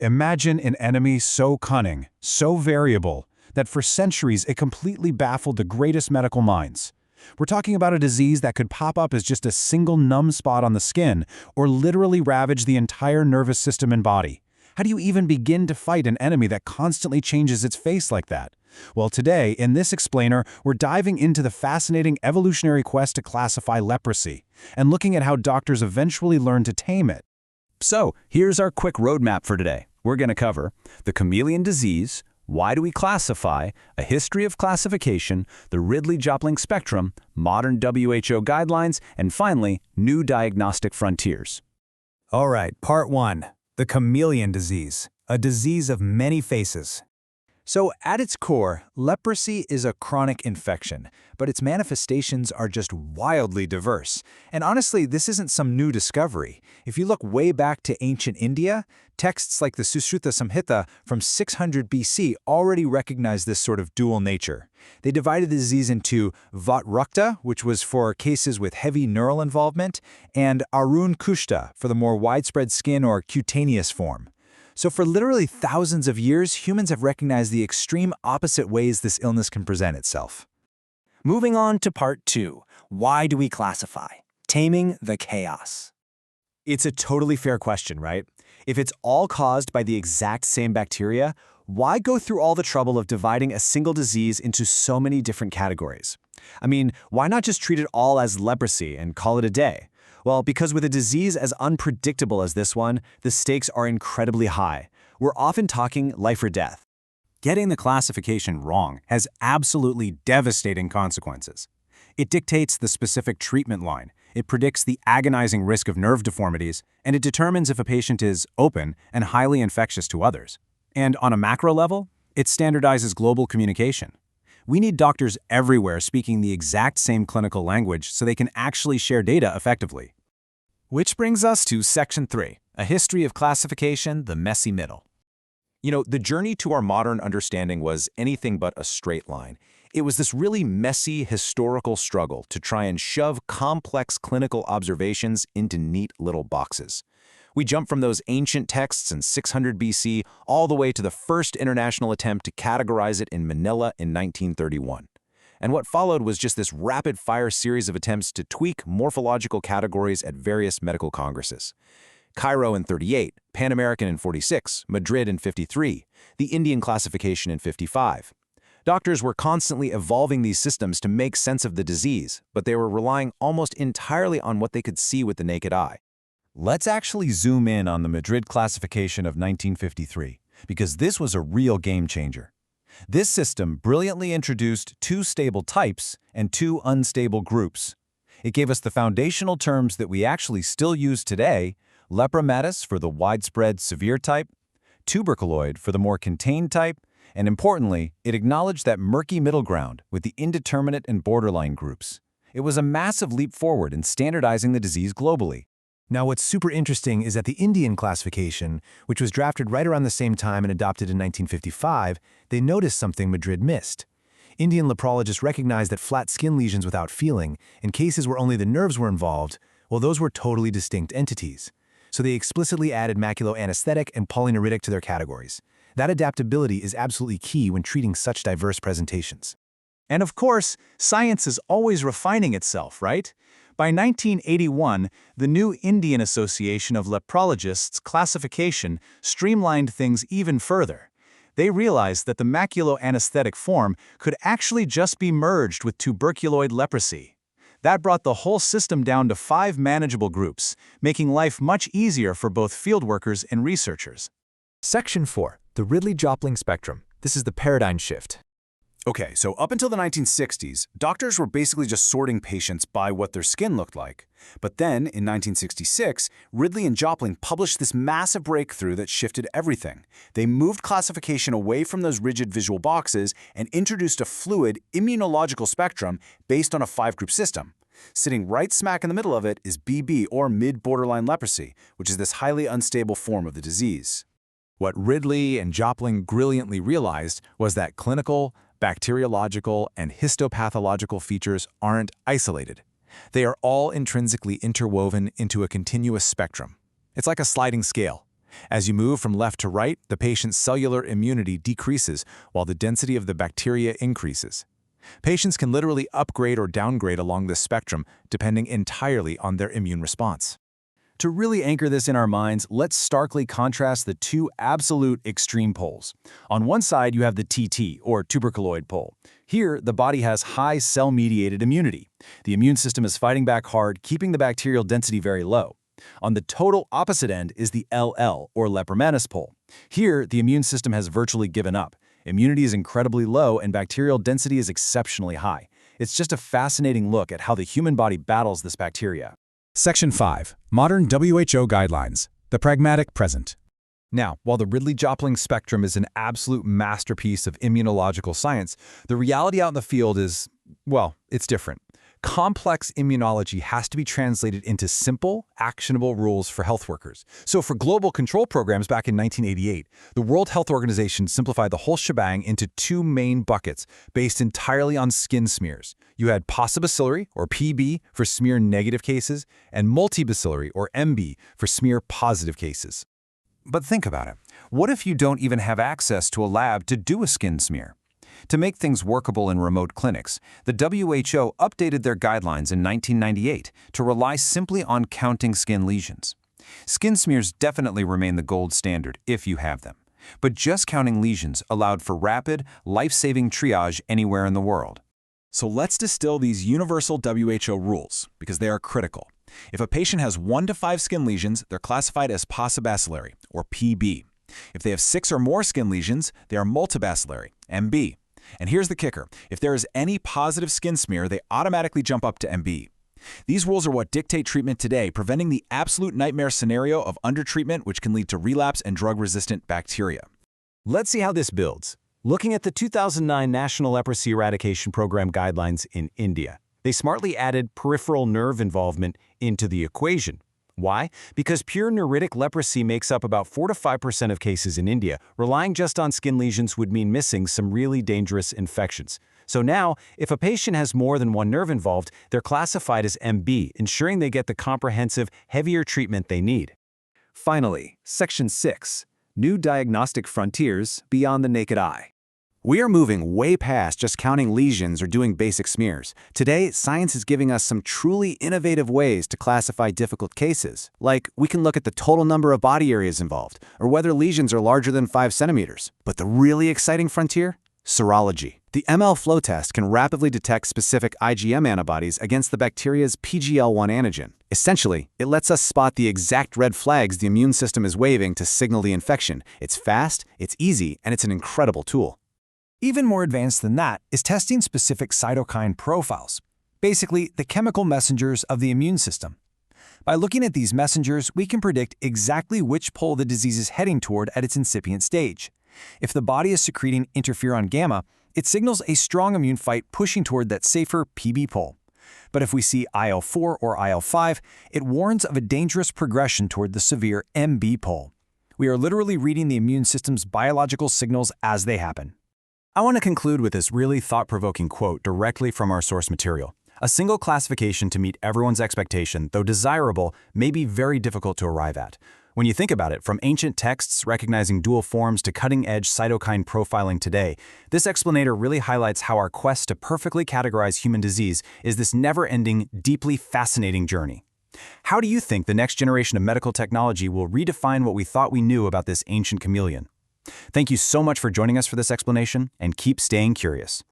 Imagine an enemy so cunning, so variable, that for centuries it completely baffled the greatest medical minds. We're talking about a disease that could pop up as just a single numb spot on the skin, or literally ravage the entire nervous system and body. How do you even begin to fight an enemy that constantly changes its face like that? Well, today, in this explainer, we're diving into the fascinating evolutionary quest to classify leprosy, and looking at how doctors eventually learned to tame it. So, here's our quick roadmap for today. We're going to cover the chameleon disease, why do we classify, a history of classification, the Ridley-Jopling spectrum, modern WHO guidelines, and finally, new diagnostic frontiers. All right, part 1. The chameleon disease, a disease of many faces. So at its core, leprosy is a chronic infection, but its manifestations are just wildly diverse. And honestly, this isn't some new discovery. If you look way back to ancient India, texts like the Sushruta Samhita from 600 BC already recognized this sort of dual nature. They divided the disease into Vat-Rukta, which was for cases with heavy neural involvement, and Arun Kushta for the more widespread skin or cutaneous form. So for literally thousands of years, humans have recognized the extreme opposite ways this illness can present itself. Moving on to part 2, why do we classify? Taming the chaos. It's a totally fair question, right? If it's all caused by the exact same bacteria, why go through all the trouble of dividing a single disease into so many different categories? I mean, why not just treat it all as leprosy and call it a day? Well, because with a disease as unpredictable as this one, the stakes are incredibly high. We're often talking life or death. Getting the classification wrong has absolutely devastating consequences. It dictates the specific treatment line, it predicts the agonizing risk of nerve deformities, and it determines if a patient is open and highly infectious to others. And on a macro level, it standardizes global communication. We need doctors everywhere speaking the exact same clinical language so they can actually share data effectively. Which brings us to Section 3, a history of classification, the messy middle. You know, the journey to our modern understanding was anything but a straight line. It was this really messy historical struggle to try and shove complex clinical observations into neat little boxes. We jump from those ancient texts in 600 BC all the way to the first international attempt to categorize it in Manila in 1931. And what followed was just this rapid-fire series of attempts to tweak morphological categories at various medical congresses. Cairo in 38, Pan American in 46, Madrid in 53, the Indian classification in 55. Doctors were constantly evolving these systems to make sense of the disease, but they were relying almost entirely on what they could see with the naked eye. Let's actually zoom in on the Madrid classification of 1953, because this was a real game changer. This system brilliantly introduced 2 stable types and 2 unstable groups. It gave us the foundational terms that we actually still use today: Lepromatous for the widespread severe type, Tuberculoid for the more contained type, and importantly, it acknowledged that murky middle ground with the indeterminate and borderline groups. It was a massive leap forward in standardizing the disease globally. Now, what's super interesting is that the Indian classification, which was drafted right around the same time and adopted in 1955, they noticed something Madrid missed. Indian leprologists recognized that flat skin lesions without feeling, in cases where only the nerves were involved, well, those were totally distinct entities. So they explicitly added maculoanesthetic and polyneuritic to their categories. That adaptability is absolutely key when treating such diverse presentations. And of course, science is always refining itself, right? By 1981, the new Indian Association of Leprologists classification streamlined things even further. They realized that the maculoanesthetic form could actually just be merged with tuberculoid leprosy. That brought the whole system down to 5 manageable groups, making life much easier for both fieldworkers and researchers. Section 4, the Ridley-Jopling spectrum. This is the paradigm shift. Okay, so up until the 1960s, doctors were basically just sorting patients by what their skin looked like. But then, in 1966, Ridley and Jopling published this massive breakthrough that shifted everything. They moved classification away from those rigid visual boxes and introduced a fluid immunological spectrum based on a 5-group system. Sitting right smack in the middle of it is BB, or mid-borderline leprosy, which is this highly unstable form of the disease. What Ridley and Jopling brilliantly realized was that clinical, bacteriological, and histopathological features aren't isolated. They are all intrinsically interwoven into a continuous spectrum. It's like a sliding scale. As you move from left to right, the patient's cellular immunity decreases while the density of the bacteria increases. Patients can literally upgrade or downgrade along this spectrum, depending entirely on their immune response. To really anchor this in our minds, let's starkly contrast the two absolute extreme poles. On one side, you have the TT, or tuberculoid pole. Here, the body has high cell-mediated immunity. The immune system is fighting back hard, keeping the bacterial density very low. On the total opposite end is the LL, or Lepromatous pole. Here, the immune system has virtually given up. Immunity is incredibly low and bacterial density is exceptionally high. It's just a fascinating look at how the human body battles this bacteria. Section 5. Modern WHO Guidelines. The Pragmatic Present. Now, while the Ridley-Jopling spectrum is an absolute masterpiece of immunological science, the reality out in the field is, well, it's different. Complex immunology has to be translated into simple, actionable rules for health workers. So for global control programs back in 1988, the World Health Organization simplified the whole shebang into two main buckets based entirely on skin smears. You had Paucibacillary, or PB, for smear-negative cases, and Multibacillary, or MB, for smear-positive cases. But think about it. What if you don't even have access to a lab to do a skin smear? To make things workable in remote clinics, the WHO updated their guidelines in 1998 to rely simply on counting skin lesions. Skin smears definitely remain the gold standard if you have them, but just counting lesions allowed for rapid, life-saving triage anywhere in the world. So let's distill these universal WHO rules, because they are critical. If a patient has 1 to 5 skin lesions, they're classified as Paucibacillary, or PB. If they have 6 or more skin lesions, they are Multibacillary, MB. And here's the kicker. If there is any positive skin smear, they automatically jump up to MB. These rules are what dictate treatment today, preventing the absolute nightmare scenario of undertreatment, which can lead to relapse and drug-resistant bacteria. Let's see how this builds. Looking at the 2009 National Leprosy Eradication Program guidelines in India, they smartly added peripheral nerve involvement into the equation. Why? Because pure neuritic leprosy makes up about 4 to 5% of cases in India. Relying just on skin lesions would mean missing some really dangerous infections. So now, if a patient has more than one nerve involved, they're classified as MB, ensuring they get the comprehensive, heavier treatment they need. Finally, Section 6. New diagnostic frontiers beyond the naked eye. We are moving way past just counting lesions or doing basic smears. Today, science is giving us some truly innovative ways to classify difficult cases. Like, we can look at the total number of body areas involved, or whether lesions are larger than 5 centimeters. But the really exciting frontier? Serology. The ML flow test can rapidly detect specific IgM antibodies against the bacteria's PGL1 antigen. Essentially, it lets us spot the exact red flags the immune system is waving to signal the infection. It's fast, it's easy, and it's an incredible tool. Even more advanced than that is testing specific cytokine profiles, basically the chemical messengers of the immune system. By looking at these messengers, we can predict exactly which pole the disease is heading toward at its incipient stage. If the body is secreting interferon gamma, it signals a strong immune fight pushing toward that safer PB pole. But if we see IL-4 or IL-5, it warns of a dangerous progression toward the severe MB pole. We are literally reading the immune system's biological signals as they happen. I want to conclude with this really thought-provoking quote directly from our source material. A single classification to meet everyone's expectation, though desirable, may be very difficult to arrive at. When you think about it, from ancient texts recognizing dual forms to cutting-edge cytokine profiling today, this explanator really highlights how our quest to perfectly categorize human disease is this never-ending, deeply fascinating journey. How do you think the next generation of medical technology will redefine what we thought we knew about this ancient chameleon? Thank you so much for joining us for this explanation, and keep staying curious.